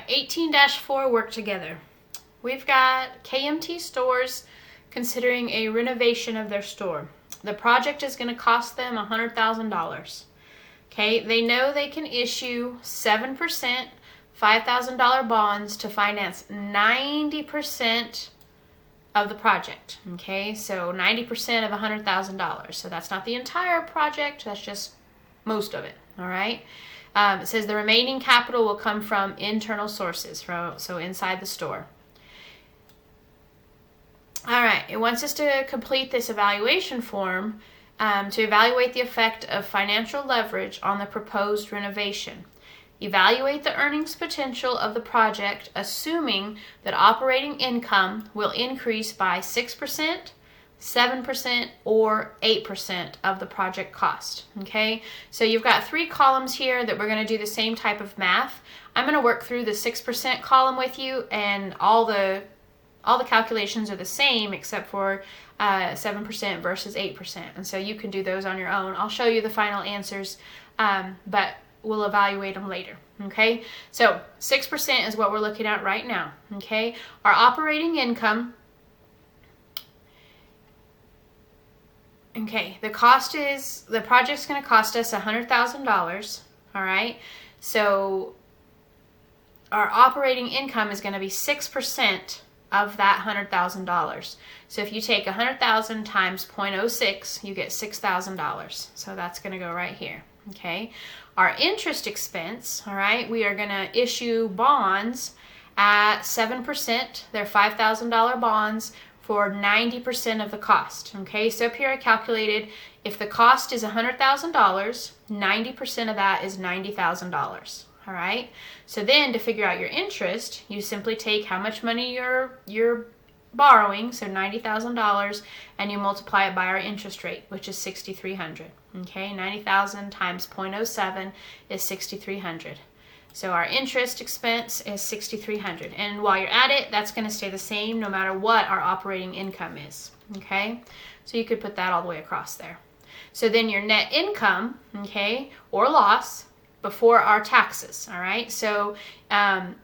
18-4 work together. We've got KMT Stores considering a renovation of their store. The project is going to cost them $100,000. Okay, they know they can issue 7% $5,000 bonds to finance 90% of the project. Okay, so 90% of $100,000. So that's not the entire project, that's just most of it. All right. It says the remaining capital will come from internal sources, so inside the store. All right, it wants us to complete this evaluation form to evaluate the effect of financial leverage on the proposed renovation. Evaluate the earnings potential of the project, assuming that operating income will increase by 6%, 7%, or 8% of the project cost. Okay, so you've got 3 columns here that we're going to do the same type of math. I'm going to work through the 6% column with you, and all the calculations are the same except for 7% versus 8%, and so you can do those on your own. I'll show you the final answers, but we'll evaluate them later. Okay, so 6% is what we're looking at right now. Okay, our operating income. Okay, the project's going to cost us $100,000. All right, so our operating income is going to be 6% of that $100,000. So if you take 100,000 times 0.06, you get $6,000. So that's going to go right here. Okay, our interest expense, all right, we are going to issue bonds at 7%. They're $5,000 bonds for 90% of the cost. Okay, so up here I calculated if the cost is $100,000, 90% of that is $90,000. All right, so then to figure out your interest, you simply take how much money you're borrowing, so $90,000, and you multiply it by our interest rate, which is $6,300. Okay, 90,000 times 0.07 is $6,300. So our interest expense is $6,300, and while you're at it, that's going to stay the same no matter what our operating income is. Okay, so you could put that all the way across there. So then your net income, okay, or loss before our taxes. All right, so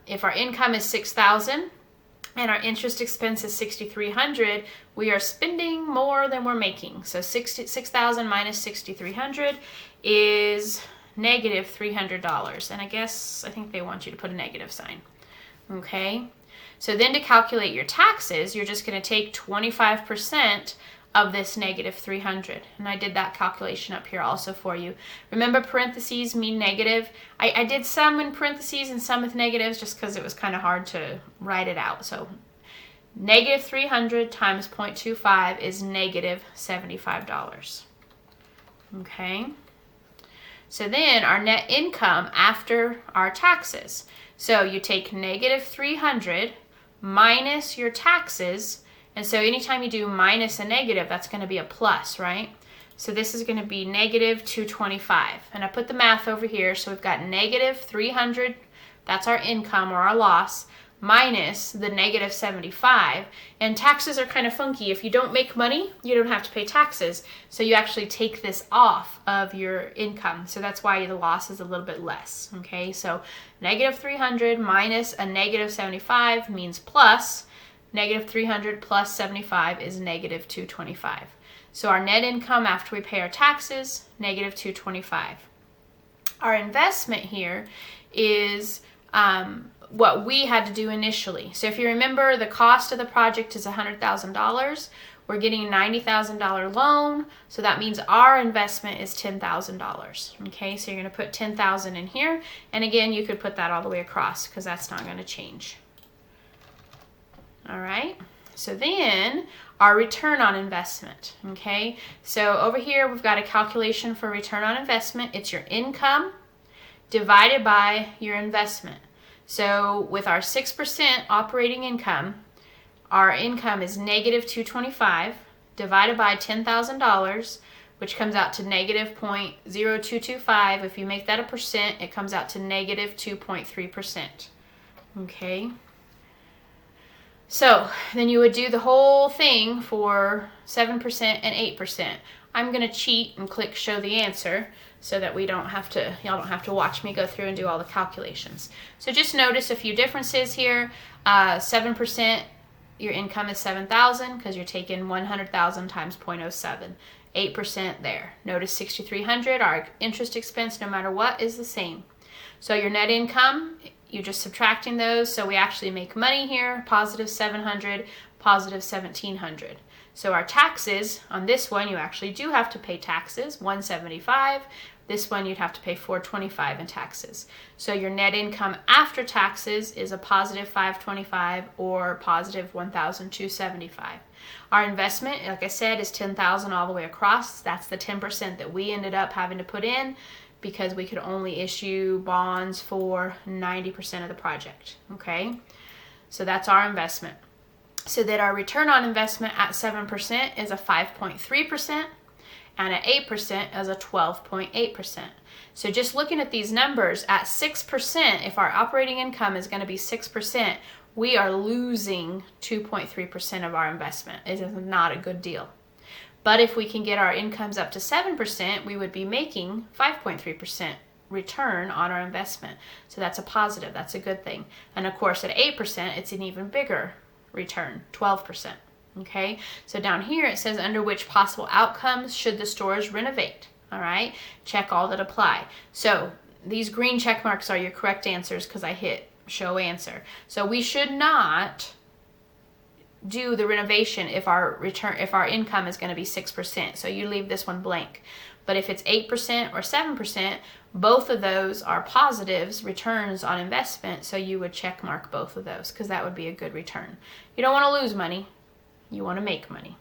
if our income is $6,000 and our interest expense is $6,300, we are spending more than we're making. So $6,000 minus $6,300 is negative $300, and I think they want you to put a negative sign. Okay, so then to calculate your taxes, you're just going to take 25% of this negative 300, and I did that calculation up here also for you. Remember, parentheses mean negative. I did some in parentheses and some with negatives just because it was kind of hard to write it out. So negative 300 times 0.25 is negative $75. Okay, so then our net income after our taxes. So you take negative 300 minus your taxes. And so anytime you do minus a negative, that's going to be a plus, right? So this is going to be negative 225. And I put the math over here. So we've got negative 300, that's our income or our loss, minus the negative 75. And taxes are kind of funky. If you don't make money, you don't have to pay taxes. So you actually take this off of your income. So that's why the loss is a little bit less. Okay, so negative 300 minus a negative 75 means plus. Negative 300 plus 75 is negative 225. So our net income after we pay our taxes, negative 225. Our investment here is what we had to do initially. So if you remember, the cost of the project is $100,000. We're getting a $90,000 loan, so that means our investment is $10,000. Okay, so you're going to put $10,000 in here, and again, you could put that all the way across because that's not going to change. All right, so then our return on investment. Okay, so over here we've got a calculation for return on investment. It's your income divided by your investment. So with our 6% operating income, our income is negative 225 divided by $10,000, which comes out to negative 0.0225. If you make that a percent, it comes out to negative 2.3%. Okay. So then you would do the whole thing for 7% and 8%. I'm going to cheat and click show the answer. so that y'all don't have to watch me go through and do all the calculations. So just notice a few differences here. 7%, your income is 7,000 because you're taking 100,000 times 0.07. 8% there. Notice 6,300, our interest expense, no matter what, is the same. So your net income, you're just subtracting those, so we actually make money here, positive 700, positive 1,700. So our taxes, on this one, you actually do have to pay taxes, 175. This one, you'd have to pay 425 in taxes. So your net income after taxes is a positive 525 or positive 1,275. Our investment, like I said, is 10,000 all the way across. That's the 10% that we ended up having to put in because we could only issue bonds for 90% of the project, okay? So that's our investment. So that our return on investment at 7% is a 5.3%, and at 8% is a 12.8%. So just looking at these numbers, at 6%, if our operating income is going to be 6%, we are losing 2.3% of our investment. It is not a good deal. But if we can get our incomes up to 7%, we would be making 5.3% return on our investment. So that's a positive, that's a good thing. And of course at 8%, it's an even bigger return, 12%. Okay, so down here it says under which possible outcomes should the stores renovate. All right, check all that apply. So these green check marks are your correct answers because I hit show answer. So we should not do the renovation if our income is going to be 6%. So you leave this one blank. But if it's 8% or 7%, both of those are positives, returns on investment, so you would check mark both of those because that would be a good return. You don't want to lose money. You want to make money.